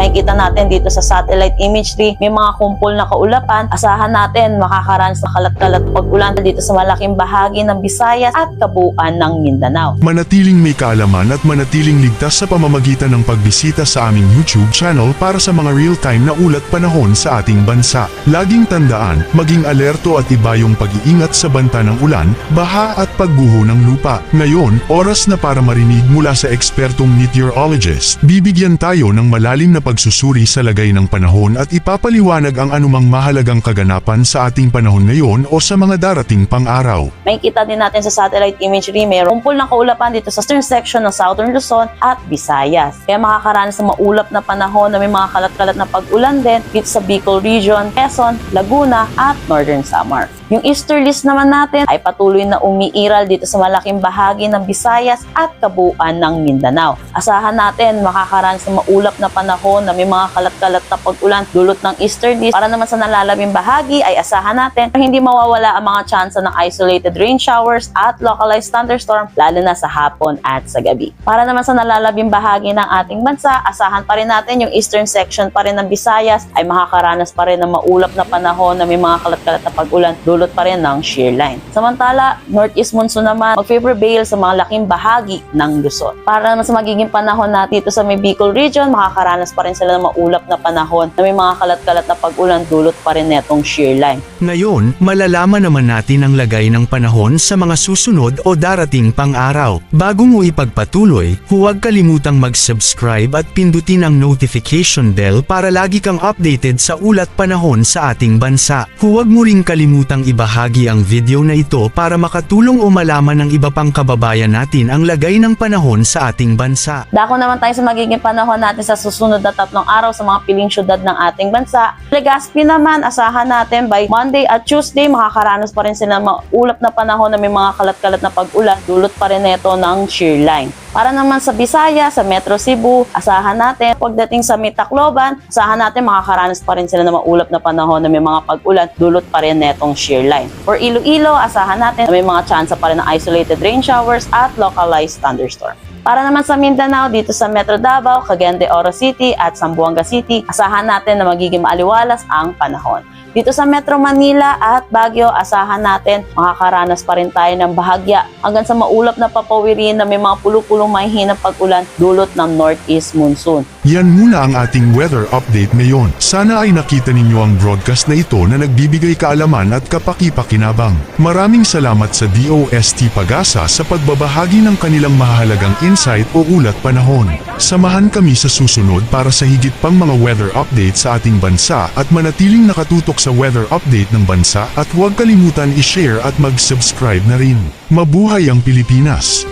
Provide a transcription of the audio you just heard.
makikita natin dito sa satellite imagery, may mga kumpol na kaulapan. Asahan natin makakaranas ng kalat-kalat pag-ulan dito sa malaking bahagi ng Visayas at kabuuan ng Mindanao. Manatiling may kaalaman at manatiling ligtas sa pamamagitan ng pagbisita sa aming YouTube channel para sa mga real-time na ulat panahon sa ating bansa. Laging tandaan, maging alerto at iba yung pag-iingat sa banta ng ulan, baha at pagguho ng lupa. Ngayon, oras na para marinig mula sa ekspertong meteorologist. Bibigyan tayo ng malalim na pagsusuri sa lagay ng panahon at ipapaliwanag ang anumang mahalagang kaganapan sa ating panahon ngayon o sa mga darating pang-araw. Makikita din natin sa satellite imagery, mayroong kumpol ng kaulapan dito sa eastern section ng Southern Luzon at Visayas. Kaya makakaranas ng maulap na panahon na may mga kalat-kalat na pag-ulan din dito sa Bicol Region, Quezon, Laguna at Northern Samar. Yung easterlies naman natin ay patuloy na umiiral dito sa malaking bahagi ng Visayas at kabuuan ng Mindanao. Asahan natin makakaranas ng maulap na panahon na may mga kalat-kalat na pag-ulan dulot ng easterlies. Para naman sa nalalabing bahagi ay asahan natin na hindi mawawala ang mga tsansa ng isolated rain showers at localized thunderstorm lalo na sa hapon at sa gabi. Para naman sa nalalabing bahagi ng ating bansa, asahan pa rin natin yung eastern section pa rin ng Visayas ay makakaranas pa rin ng maulap na panahon na may mga kalat-kalat na pag-ulan dulot pa rin ng shear line. Samantala, northeast monsoon naman mag-favor bale sa mga laking bahagi ng Luzon. Para naman sa magiging panahon na dito sa may Bicol Region, makakaranas pa rin sila ng maulap na panahon na may mga kalat-kalat na pag-ulan dulot pa rin netong shear line. Ngayon, malalaman naman natin ang lagay ng panahon sa mga susunod o darating pang-araw. Bago mo ipagpatuloy, huwag kalimutang mag-subscribe at pindutin ang notification bell para lagi kang updated sa ulat panahon sa ating bansa. Huwag mo ring kalimutang ibahagi ang video na ito para makatulong o malaman ng iba pang kababayan natin ang lagay ng panahon sa ating bansa. Dako naman tayo sa magiging panahon natin sa susunod na 3 araw sa mga piling syudad ng ating bansa. Legazpi naman, asahan natin by Monday at Tuesday, makakaranas pa rin sila maulap na panahon na may mga kalat-kalat na pag-ulan, dulot pa rin ito ng shear line. Para naman sa Visayas, sa Metro Cebu, asahan natin pagdating sa Tacloban, asahan natin makakaranas pa rin sila ng maulap na panahon na may mga pag-ulan, dulot pa rin netong shear line. For Iloilo, asahan natin na may mga tsansa pa rin ng isolated rain showers at localized thunderstorm. Para naman sa Mindanao, dito sa Metro Davao, Cagayan de Oro City at Zamboanga City, asahan natin na magiging maaliwalas ang panahon. Dito sa Metro Manila at Baguio, asahan natin makakaranas pa rin tayo ng bahagya hanggang sa maulap na papawirin na may mga pulo-pulong mahihinang pag-ulan dulot ng northeast monsoon. Yan muna ang ating weather update ngayon. Sana ay nakita ninyo ang broadcast na ito na nagbibigay kaalaman at kapaki-pakinabang. Maraming salamat sa DOST Pag-asa sa pagbabahagi ng kanilang mahalagang insight o ulat panahon. Samahan kami sa susunod para sa higit pang mga weather update sa ating bansa at manatiling nakatutok sa weather update ng bansa at huwag kalimutan i-share at mag-subscribe na rin. Mabuhay ang Pilipinas!